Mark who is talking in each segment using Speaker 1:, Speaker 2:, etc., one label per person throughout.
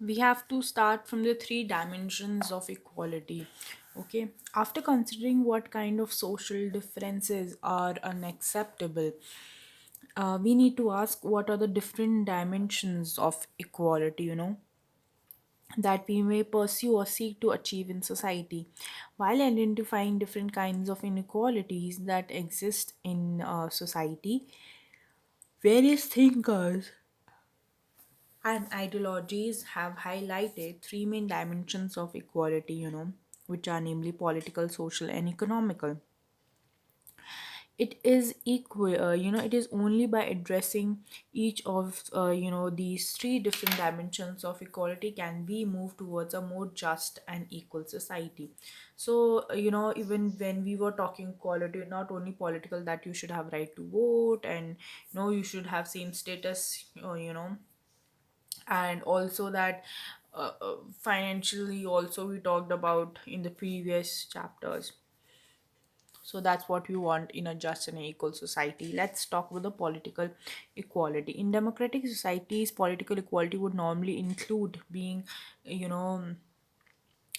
Speaker 1: We have to start from the three dimensions of equality. Okay, after considering what kind of social differences are unacceptable, we need to ask what are the different dimensions of equality, that we may pursue or seek to achieve in society. While identifying different kinds of inequalities that exist in society, various thinkers and ideologies have highlighted three main dimensions of equality, which are namely political, social, and economical. It is equal, it is only by addressing each of, these three different dimensions of equality can we move towards a more just and equal society. So, even when we were talking equality, not only political, that you should have right to vote, and, you should have same status, and also that financially also we talked about in the previous chapters. So that's what we want in a just and equal society. Let's talk about the political equality. In democratic societies, political equality would normally include being, you know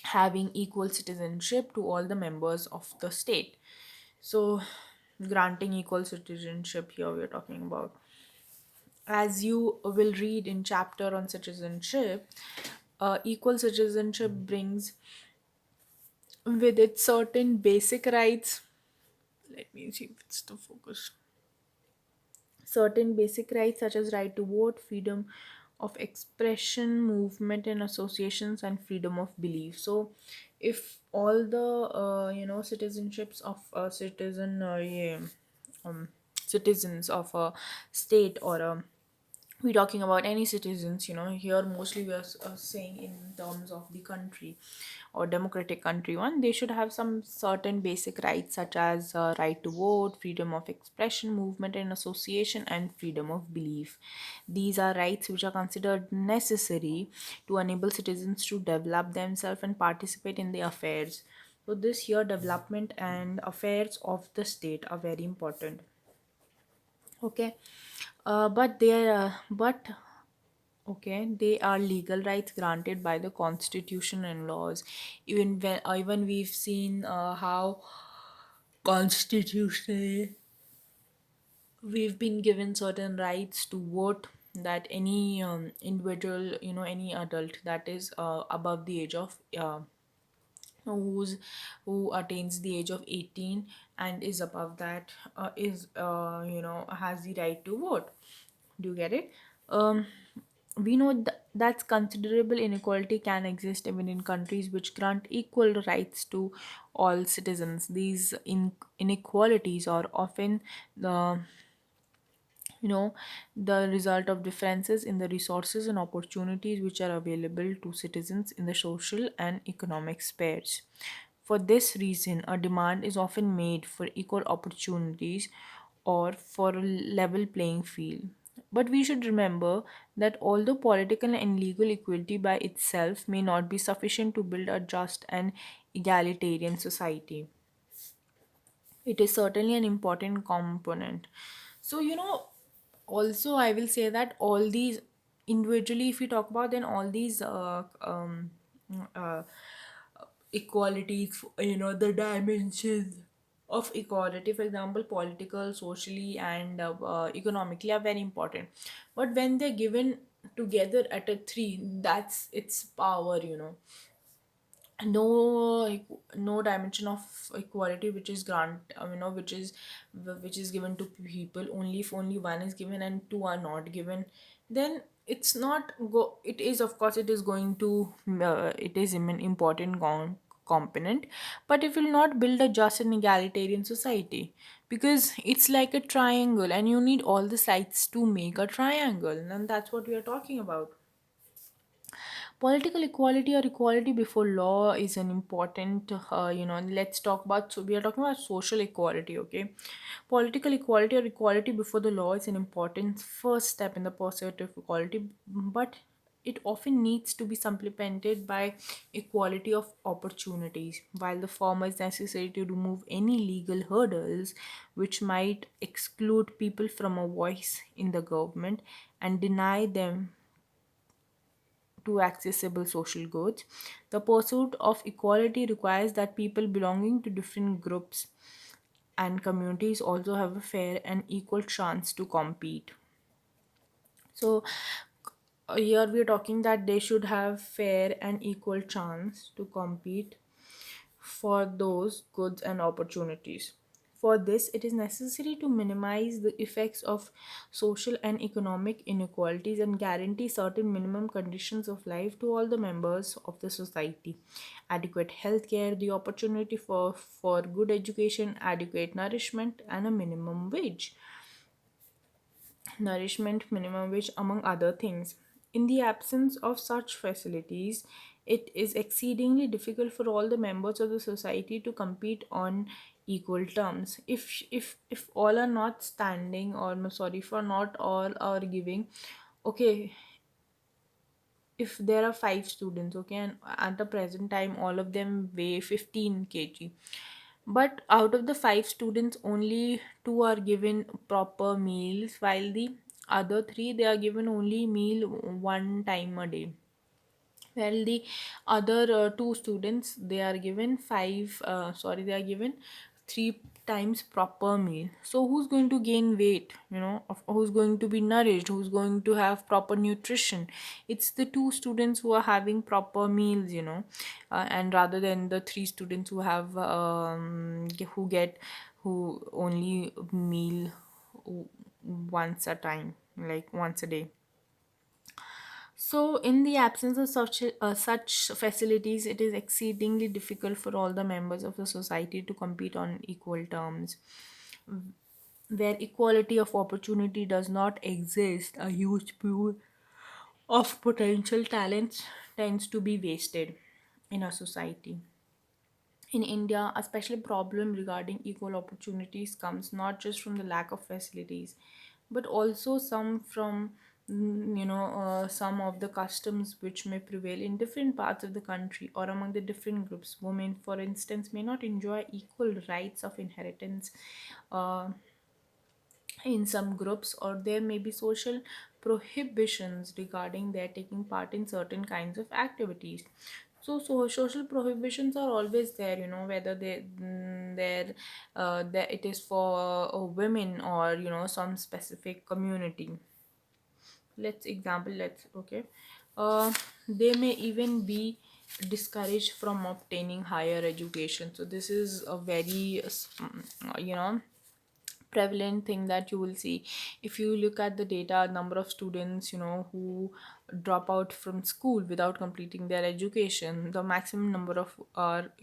Speaker 1: having equal citizenship to all the members of the state. So granting equal citizenship, here we're talking about, as you will read in chapter on citizenship, equal citizenship brings with it certain basic rights. Let me see if it's the focus. Certain basic rights such as right to vote, freedom of expression, movement and associations, and freedom of belief. So if all the citizenships of a citizen, yeah, um, citizens of a state, or we talking about any citizens, here mostly we are saying in terms of the country or democratic country one, they should have some certain basic rights such as right to vote, freedom of expression, movement and association, and freedom of belief. These are rights which are considered necessary to enable citizens to develop themselves and participate in the affairs. So this here development and affairs of the state are very important. Okay, but okay, they are legal rights granted by the constitution and laws. Even we've seen how constitutionally we've been given certain rights to vote, that any individual, any adult that is above the age of who attains the age of 18 and is above that, is has the right to vote. Do you get it? um we know that's considerable inequality can exist even in countries which grant equal rights to all citizens. These inequalities are often the you know the result of differences in the resources and opportunities which are available to citizens in the social and economic spheres. For this reason, a demand is often made for equal opportunities or for a level playing field. But we should remember that although political and legal equality by itself may not be sufficient to build a just and egalitarian society, it is certainly an important component. So, also I will say that all these individually, if we talk about, then all these uh, equalities, the dimensions of equality, for example, political, socially, and economically, are very important. But when they're given together at a three, that's its power. No no dimension of equality which is which is given to people, only if only one is given and two are not given, then it's not go it is, of course, it is going to it is an important component, but it will not build a just and egalitarian society, because it's like a triangle and you need all the sides to make a triangle, and that's what we are talking about. Political equality or equality before law is an important, let's talk about, so we are talking about social equality, okay? Political equality or equality before the law is an important first step in the pursuit of equality, but it often needs to be supplemented by equality of opportunities. While the former is necessary to remove any legal hurdles which might exclude people from a voice in the government and deny them to accessible social goods. The pursuit of equality requires that people belonging to different groups and communities also have a fair and equal chance to compete. So here we are talking that they should have fair and equal chance to compete for those goods and opportunities. For this, it is necessary to minimize the effects of social and economic inequalities and guarantee certain minimum conditions of life to all the members of the society. Adequate health care, the opportunity for good education, adequate nourishment, and a minimum wage minimum wage, among other things. In the absence of such facilities, it is exceedingly difficult for all the members of the society to compete on equal terms. If all are not standing, or no, sorry, for not all are giving, okay, if there are five students, okay, and at the present time all of them weigh 15 kg, but out of the five students only two are given proper meals, while the other three they are given only meal one time a day. Well, the other two students, they are given they are given three times proper meal. So who's going to gain weight? Who's going to be nourished? Who's going to have proper nutrition? It's the two students who are having proper meals, and rather than the three students who have who get who only meal once a time, like once a day. So, in the absence of such facilities, it is exceedingly difficult for all the members of the society to compete on equal terms. Where equality of opportunity does not exist, a huge pool of potential talents tends to be wasted in a society. In India, a special problem regarding equal opportunities comes not just from the lack of facilities, but also some from some of the customs which may prevail in different parts of the country or among the different groups. Women, for instance, may not enjoy equal rights of inheritance uh, in some groups, or there may be social prohibitions regarding their taking part in certain kinds of activities. So social prohibitions are always there, whether it is for women or some specific community. Let's okay, uh, they may even be discouraged from obtaining higher education. So this is a very prevalent thing that you will see. If you look at the data, number of students who drop out from school without completing their education, the maximum number of are,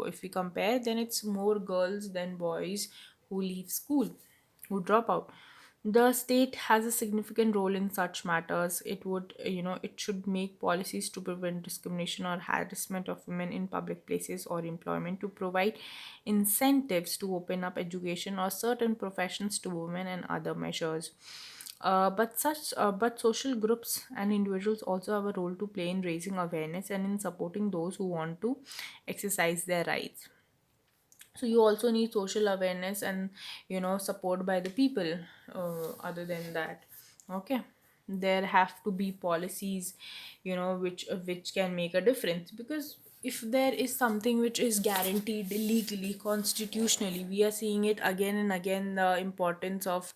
Speaker 1: if we compare, then it's more girls than boys who leave school, who drop out. The state has a significant role in such matters. It should make policies to prevent discrimination or harassment of women in public places or employment, to provide incentives to open up education or certain professions to women, and other measures. But social groups and individuals also have a role to play in raising awareness and in supporting those who want to exercise their rights. So you also need social awareness and support by the people. Other than that, okay, there have to be policies which can make a difference, because if there is something which is guaranteed legally, constitutionally, we are seeing it again and again, the importance of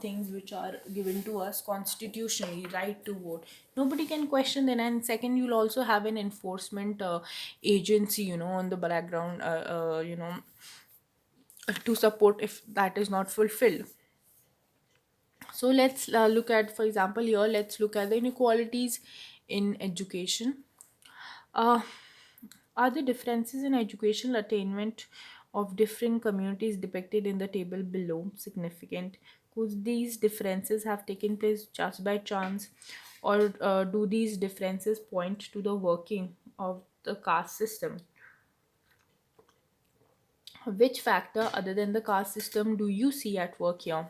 Speaker 1: things which are given to us constitutionally, right to vote. Nobody can question that. And second, you'll also have an enforcement agency on the background, to support if that is not fulfilled. So let's look at, for example, here let's look at the inequalities in education. uh, are the differences in educational attainment of different communities depicted in the table below significant? Could these differences have taken place just by chance, or do these differences point to the working of the caste system? Which factor other than the caste system do you see at work here?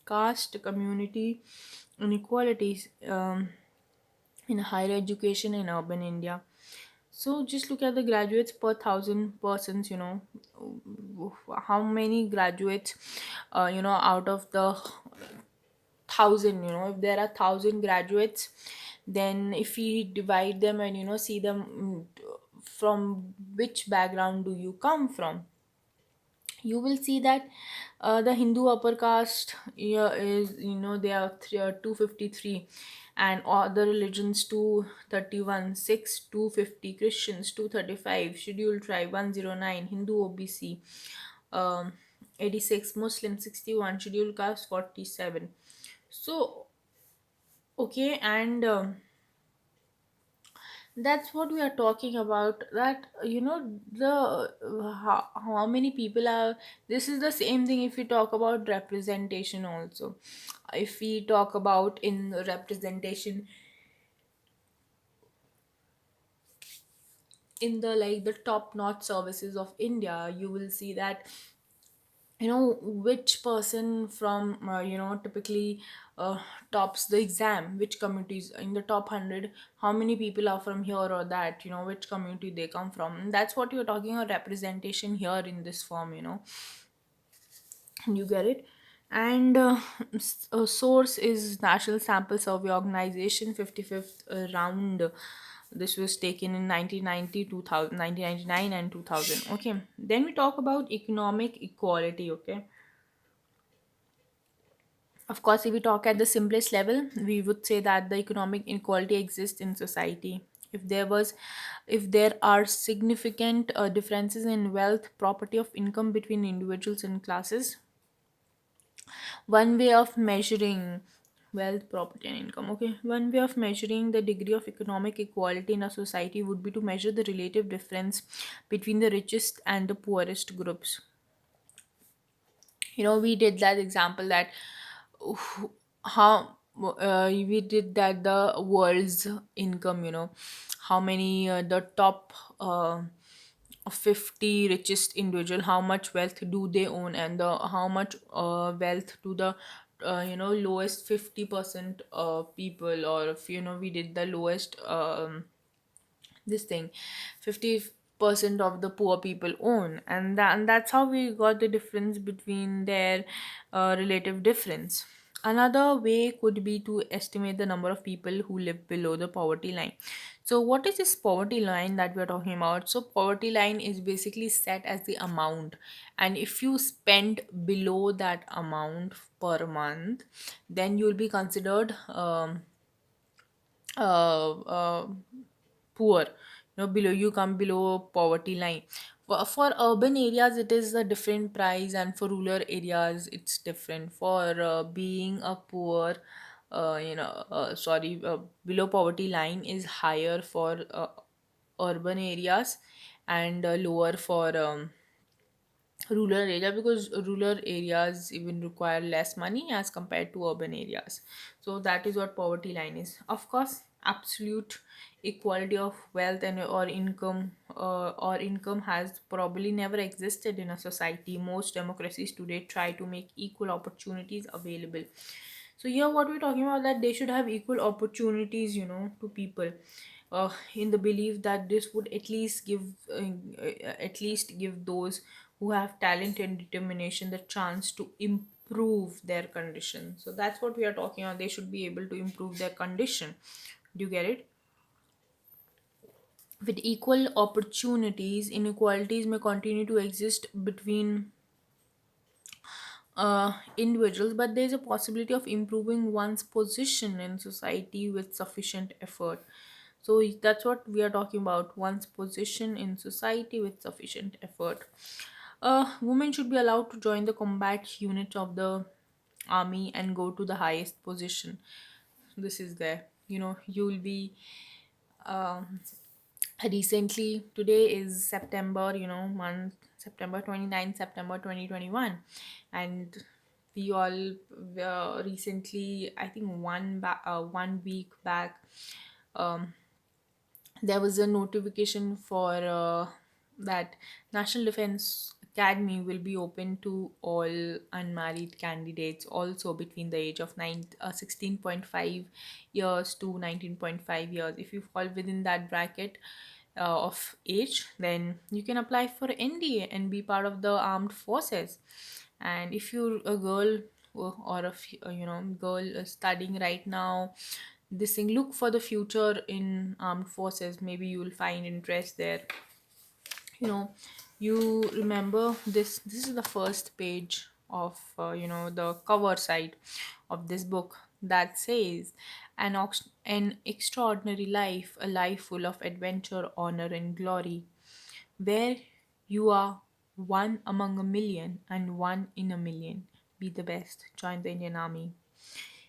Speaker 1: Caste, community, inequalities in higher education in urban India. So just look at the graduates per thousand persons, how many graduates, out of the thousand, if there are thousand graduates, Then if we divide them and see them, from which background do you come from, you will see that the Hindu upper caste, yeah, is, they are 253, and other religions 231, 6 250, Christians 235, scheduled tribe 109, Hindu OBC 86, Muslim 61, scheduled caste 47. So okay, and that's what we are talking about, that how many people are. This is the same thing if we talk about representation also. If we talk about in representation in the, like, the top notch services of India, you will see that which person from typically tops the exam, which communities in the top 100, how many people are from here or that, which community they come from. And that's what you're talking about representation here in this form, you get it. And source is National Sample Survey Organization 55th round. This was taken in 1990, 2000, 1999, and 2000. Okay, then we talk about economic equality. Okay, of course, if we talk at the simplest level, we would say that the economic inequality exists in society. If there was, if there are significant differences in wealth, property of income between individuals and classes, one way of measuring wealth, property, and income. Okay, one way of measuring the degree of economic equality in a society would be to measure the relative difference between the richest and the poorest groups. We did that example that who- how we did that the world's income, how many the top 50 richest individual, how much wealth do they own, and the how much wealth do the lowest 50% people, or if we did the lowest this thing, 50% of the poor people own, and that's how we got the difference between their relative difference. Another way could be to estimate the number of people who live below the poverty line. So what is this poverty line that we're talking about? So poverty line is basically set as the amount, and if you spend below that amount per month, then you'll be considered uh, poor. Below, you come below poverty line. For urban areas it is a different price, and for rural areas it's different. For being a poor, sorry, below poverty line is higher for urban areas, and lower for rural area, because rural areas even require less money as compared to urban areas. So that is what poverty line is. Of course, absolute equality of wealth and or income has probably never existed in a society. Most democracies today try to make equal opportunities available. So here what we're talking about, that they should have equal opportunities, to people, in the belief that this would at least give those who have talent and determination the chance to improve their condition. So that's what we are talking about. They should be able to improve their condition. Do you get it? With equal opportunities, inequalities may continue to exist between individuals, but there is a possibility of improving one's position in society with sufficient effort. So that's what we are talking about, one's position in society with sufficient effort. Women should be allowed to join the combat unit of the army and go to the highest position. This is there. You'll be um, recently, today is September, month September 29th, September 2021, and we all recently, I think 1 week back, um, there was a notification for that National Defense Academy will be open to all unmarried candidates also between the age of 16.5 years to 19.5 years. If you fall within that bracket of age, then you can apply for NDA and be part of the armed forces. And if you're a girl, or a girl studying right now, this thing. Look for the future in armed forces, maybe you'll find interest there. you know you remember this is the first page of the cover side of this book, that says an extraordinary life, a life full of adventure, honor, and glory, where you are one among a million and one in a million. Be the best, join the Indian Army.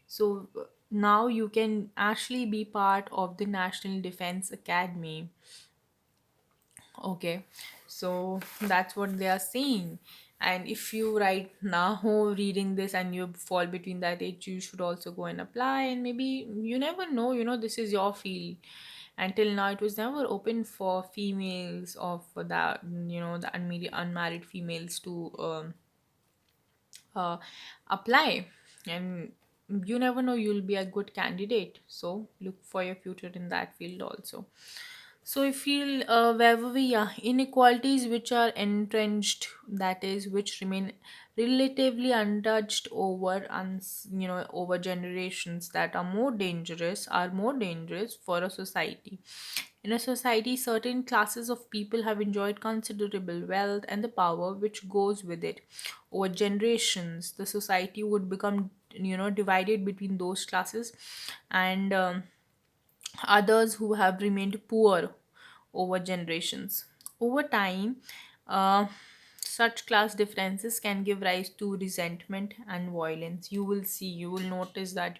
Speaker 1: So now you can actually be part of the National Defense Academy. Okay, so that's what they are saying. And if you right now reading this and you fall between that age, you should also go and apply. And maybe you never know, this is your field. Until now, it was never open for females of that, the unmarried females to uh, apply. And you never know, you'll be a good candidate. So look for your future in that field also. So I feel wherever we are, inequalities which are entrenched, that is, which remain relatively untouched over generations, that are more dangerous for a society. In a society, certain classes of people have enjoyed considerable wealth and the power which goes with it. Over generations, the society would become, divided between those classes and others who have remained poor over generations. Over time, uh, such class differences can give rise to resentment and violence. You will notice that,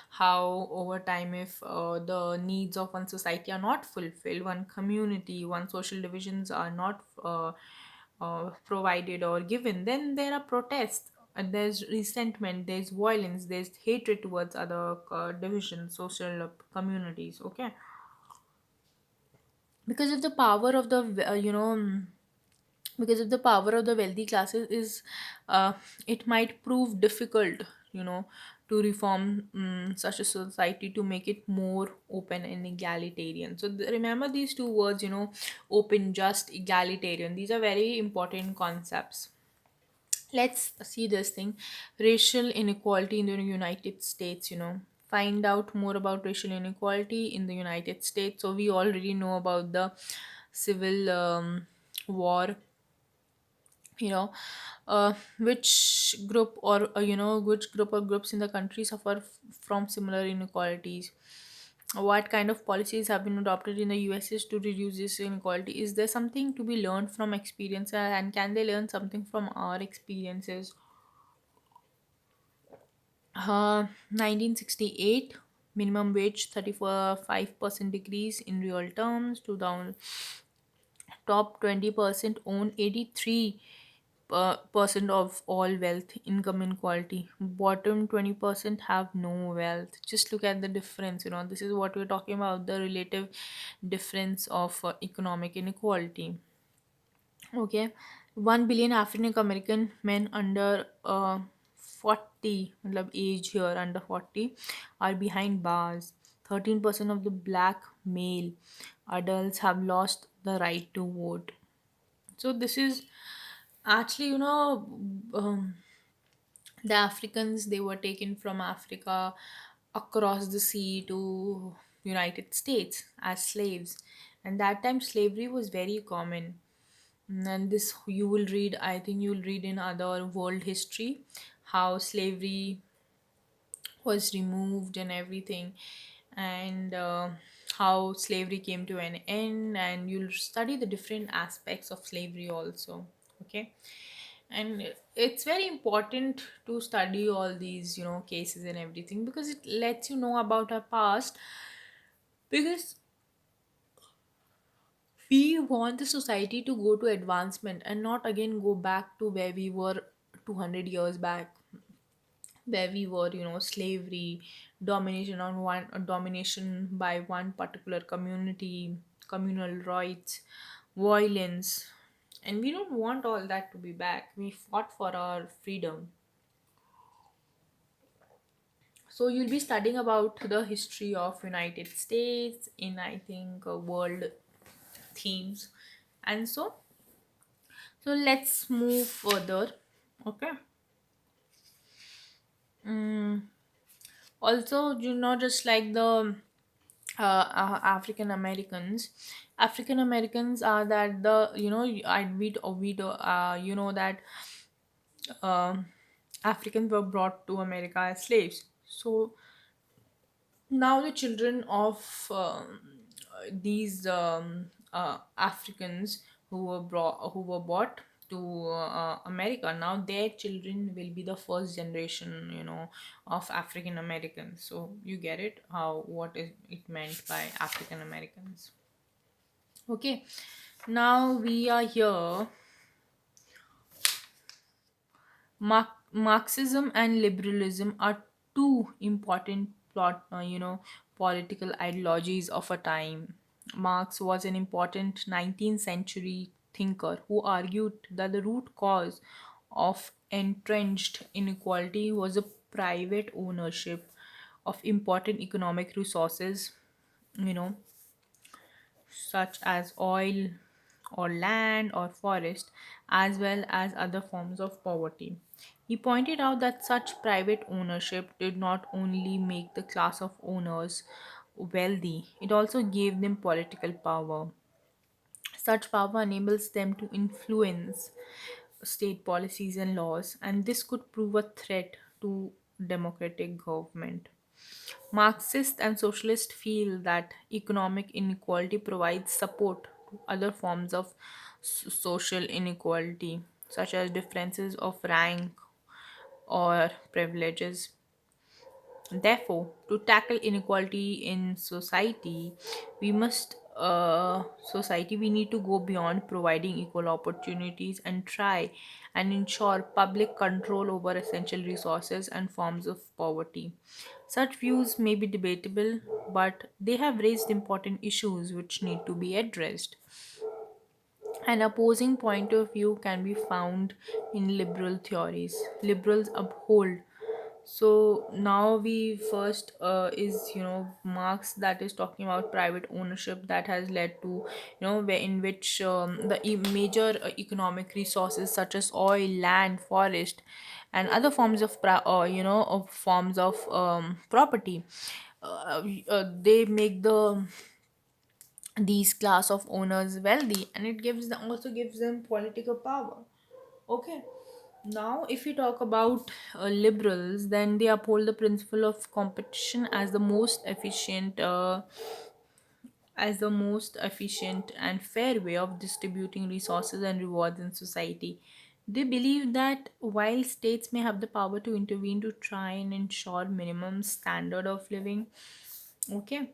Speaker 1: how over time, if the needs of one society are not fulfilled, one community, one social divisions are not provided or given, then there are protests. And there's resentment, there's violence, there's hatred towards other divisions, social communities. Okay, because of the power of the because of the power of the wealthy classes is it might prove difficult, you know to reform such a society, to make it more open and egalitarian. So remember these two words, open, just, egalitarian. These are very important concepts. Let's see this thing, racial inequality in the United States. Find out more about racial inequality in the United States. So we already know about the civil war. you know which group or which group or groups in the country suffer from similar inequalities. What kind of policies have been adopted in the USS to reduce this inequality? Is there something to be learned from experience, and can they learn something from our experiences? 1968, minimum wage 35% decrease in real terms. To down, top 20% own 83 percent of all wealth. Income inequality, bottom 20% have no wealth. Just look at the difference. This is what we're talking about, the relative difference of economic inequality. Okay, 1 billion African American men under 40, matlab age here under 40, are behind bars. 13% of the black male adults have lost the right to vote. So this is actually, the Africans, they were taken from Africa across the sea to United States as slaves. And that time slavery was very common. And this you will read, I think you'll read in other world history, how slavery was removed and everything. And how slavery came to an end, and you'll study the different aspects of slavery also. Okay, and it's very important to study all these cases and everything, because it lets you know about our past. Because we want the society to go to advancement and not again go back to where we were 200 years back, where we were, slavery, domination by one particular community, communal rights, violence. And we don't want all that to be back. We fought for our freedom. So you'll be studying about the history of United States in, I think, world themes. And so let's move further. Okay. Mm, Also, just like the African Americans are that the I we do, that um Africans were brought to America as slaves. So now the children of these Africans who were brought to America, now their children will be the first generation, of African Americans. So you get it, how what is it meant by African Americans. Okay, now we are here. Marxism and liberalism are two important political ideologies of a time. Marx was an important 19th century thinker who argued that the root cause of entrenched inequality was a private ownership of important economic resources, you know, such as oil or land or forest, as well as other forms of poverty. He pointed out that such private ownership did not only make the class of owners wealthy, it also gave them political power. Such power enables them to influence state policies and laws, and this could prove a threat to democratic government. Marxists and socialists feel that economic inequality provides support to other forms of social inequality, such as differences of rank or privileges. Therefore, to tackle inequality in society we need to go beyond providing equal opportunities and try and ensure public control over essential resources and forms of poverty. Such views may be debatable, but they have raised important issues which need to be addressed. An opposing point of view can be found in liberal theories. Liberals uphold, so now we first is Marx, that is talking about private ownership that has led to where in which the major economic resources such as oil, land, forest, and other forms of of forms of property, they make these class of owners wealthy, and it also gives them political power. Okay, now if we talk about liberals, then they uphold the principle of competition as the most efficient and fair way of distributing resources and rewards in society. They believe that while states may have the power to intervene to try and ensure minimum standard of living, okay,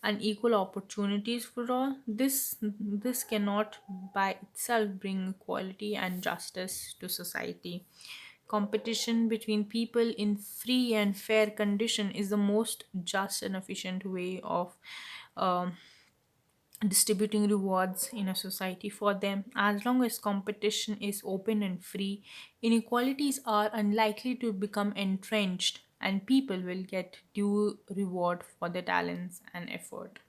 Speaker 1: and equal opportunities for all, this cannot by itself bring equality and justice to society. Competition between people in free and fair condition is the most just and efficient way of um, distributing rewards in a society for them. As long as competition is open and free, inequalities are unlikely to become entrenched, and people will get due reward for their talents and effort.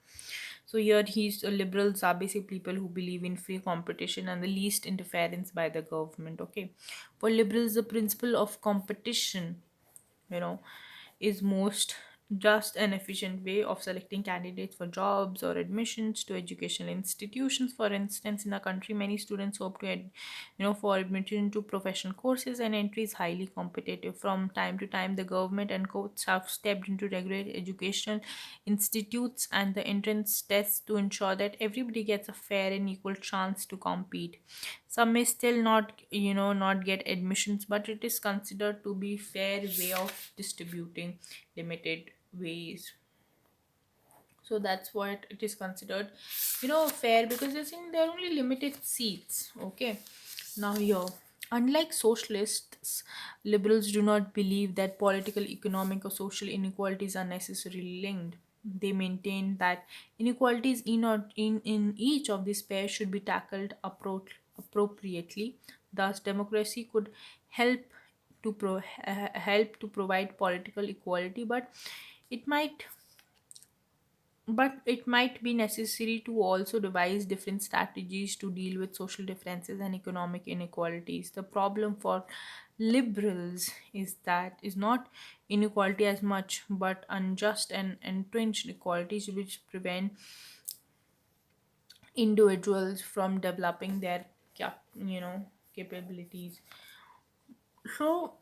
Speaker 1: So here he's liberals are basically people who believe in free competition and the least interference by the government. Okay, for liberals, the principle of competition, you know, is most just an efficient way of selecting candidates for jobs or admissions to educational institutions. For instance, in a country, many students hope to for admission to professional courses, and entry is highly competitive. From time to time, the government and courts have stepped in to regulate educational institutes and the entrance tests to ensure that everybody gets a fair and equal chance to compete. Some may still not get admissions, but it is considered to be fair way of distributing limited ways. So that's what it is considered, fair, because you're saying there are only limited seats. Okay, now here, unlike socialists, liberals do not believe that political, economic, or social inequalities are necessarily linked. They maintain that inequalities in each of these pairs should be tackled appropriately. Thus, democracy could help help to provide political equality, but it might but it might be necessary to also devise different strategies to deal with social differences and economic inequalities. The problem for liberals is not inequality as much, but unjust and entrenched inequalities which prevent individuals from developing their capabilities. So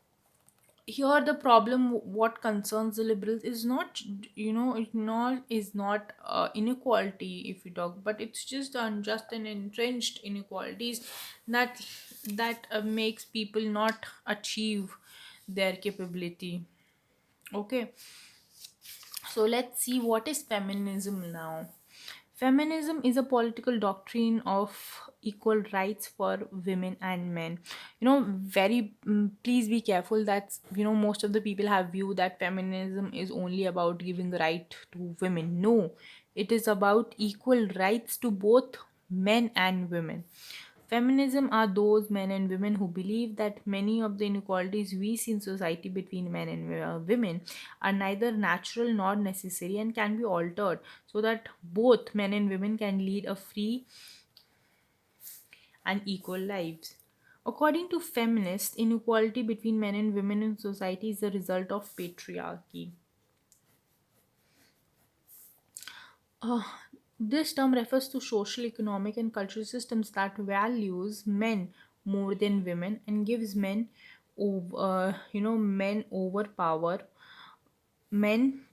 Speaker 1: here the problem, what concerns the liberals is not, it not is not inequality if we talk, but it's just unjust and entrenched inequalities that makes people not achieve their capability. Okay, so let's see what is feminism now. Feminism is a political doctrine of equal rights for women and men. Very please be careful that most of the people have view that feminism is only about giving right to women. No, it is about equal rights to both men and women. Feminism are those men and women who believe that many of the inequalities we see in society between men and women are neither natural nor necessary and can be altered so that both men and women can lead a free and equal lives. According to feminists, inequality between men and women in society is the result of patriarchy. Uh, this term refers to social, economic, and cultural systems that values men more than women and gives men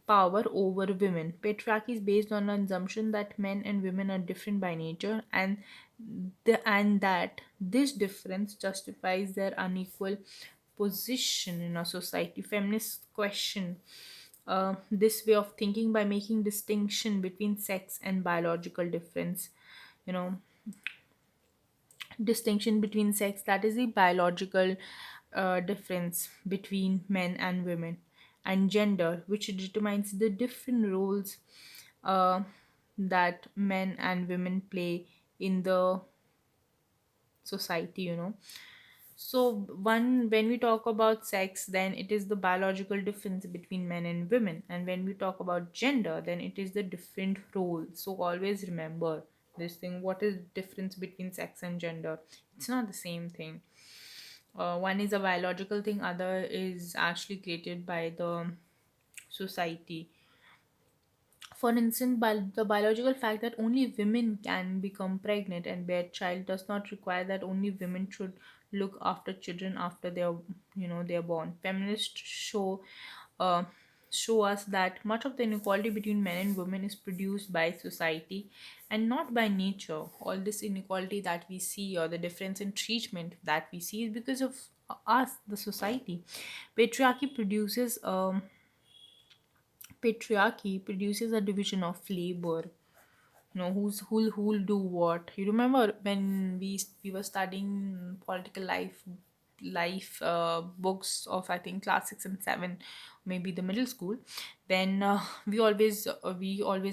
Speaker 1: power over women. Patriarchy is based on an assumption that men and women are different by nature, and that this difference justifies their unequal position in a society. Feminists question this way of thinking by making distinction between sex and biological difference. You know, distinction between sex, that is the biological difference between men and women, and gender, which determines the different roles uh, that men and women play in the society. So one, when we talk about sex, then it is the biological difference between men and women, and when we talk about gender, then it is the different roles. So always remember this thing, what is difference between sex and gender? It's not the same thing. One is a biological thing, other is actually created by the society. For instance, the biological fact that only women can become pregnant and bear child does not require that only women should look after children after they're born. Feminists uh, show us that much of the inequality between men and women is produced by society and not by nature. All this inequality that we see, or the difference in treatment that we see, is because of us, the society. Patriarchy produces a division of labor. Who'll do what. You remember when we were studying political life books of, I think, class 6 and 7, maybe the middle school. Then we always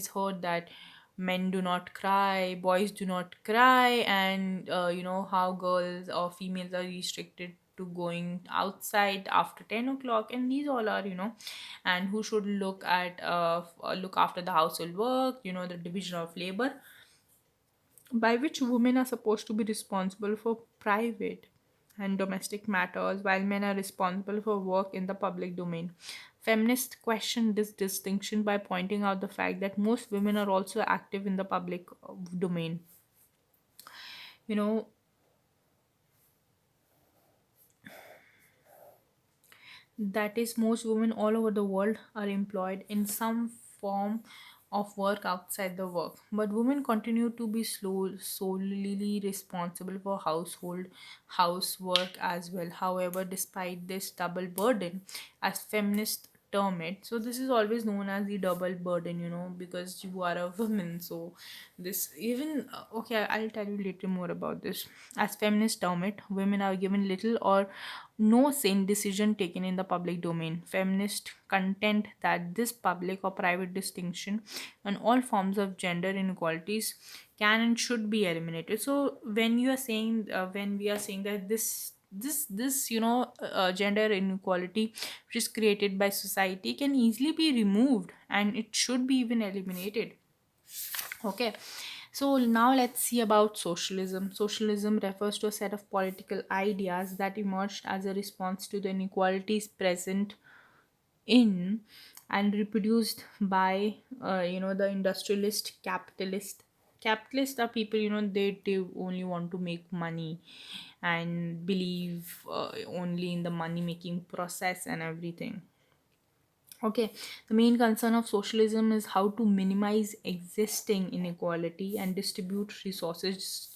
Speaker 1: heard that men do not cry, boys do not cry, and how girls or females are restricted to going outside after 10 o'clock, and these all are, and who should look after the household work, the division of labor, by which women are supposed to be responsible for private and domestic matters while men are responsible for work in the public domain. Feminists question this distinction by pointing out the fact that most women are also active in the public domain. You know, that is, most women all over the world are employed in some form of work outside the work, but women continue to be solely responsible for housework as well. However, despite this double burden, as feminists term it, so this is always known as the double burden, because you are a woman. So this even okay, I'll tell you later more about this. As feminists term it, women are given little or no sane decision taken in the public domain. Feminists contend that this public or private distinction and all forms of gender inequalities can and should be eliminated. So when we are saying that this gender inequality which is created by society can easily be removed, and it should be even eliminated. Okay, so now let's see about socialism. Socialism refers to a set of political ideas that emerged as a response to the inequalities present in and reproduced by the industrialist capitalist. Capitalists are people, they only want to make money and believe only in the money making process and everything. Okay, the main concern of socialism is how to minimize existing inequality and distribute resources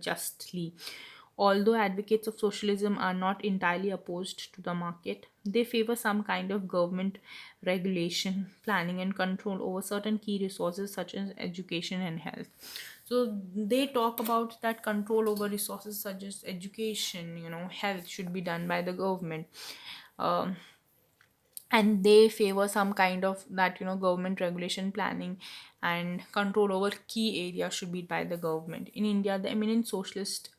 Speaker 1: justly. Although advocates of socialism are not entirely opposed to the market, they favor some kind of government regulation, planning, and control over certain key resources such as education and health. So they talk about that control over resources such as education, health should be done by the government. Um, and they favor some kind of that, government regulation, planning, and control over key areas should be by the government. In India, the eminent socialist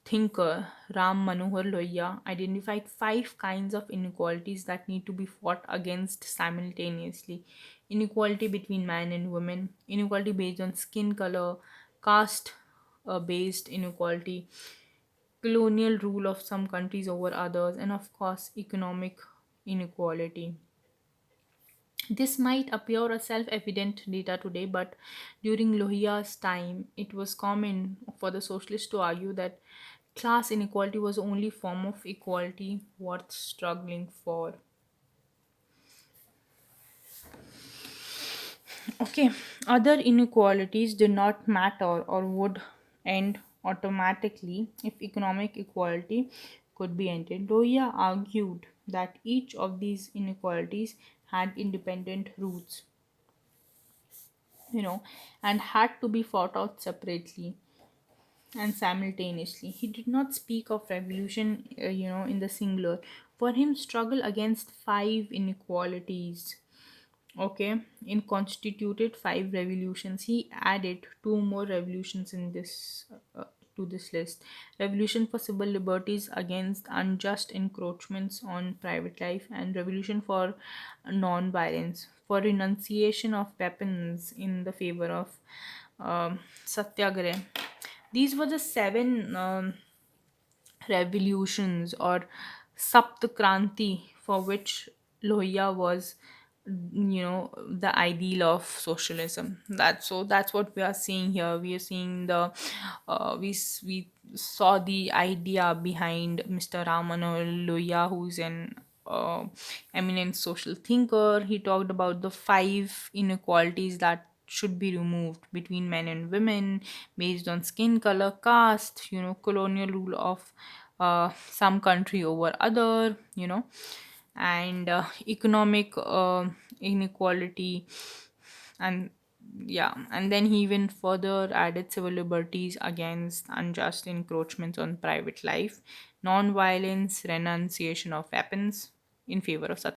Speaker 1: thinker Ram Manohar Lohia identified five kinds of inequalities that need to be fought against simultaneously: inequality between men and women, inequality based on skin color, caste based inequality, colonial rule of some countries over others, and of course economic inequality. This might appear a self evident data today, but during Lohia's time, it was common for the socialists to argue that class inequality was the only form of equality worth struggling for. Okay, other inequalities did not matter or would end automatically if economic equality could be ended. Lohia argued that each of these inequalities had independent roots, and had to be fought out separately and simultaneously. He did not speak of revolution, in the singular. For him, struggle against five inequalities, okay, in constituted five revolutions. He added two more revolutions in this to this list: revolution for civil liberties against unjust encroachments on private life, and revolution for non-violence, for renunciation of weapons in the favor of satyagrah. These were the seven revolutions or Saptakranti for which Lohia was, the ideal of socialism. That's what we are seeing here. We are seeing the we saw the idea behind Mr. Ramano Lohia, who's an eminent social thinker. He talked about the five inequalities that should be removed between men and women based on skin color, caste, colonial rule of some country over other, and economic inequality. And yeah, and then he even further added civil liberties against unjust encroachments on private life, non-violence, renunciation of weapons in favor of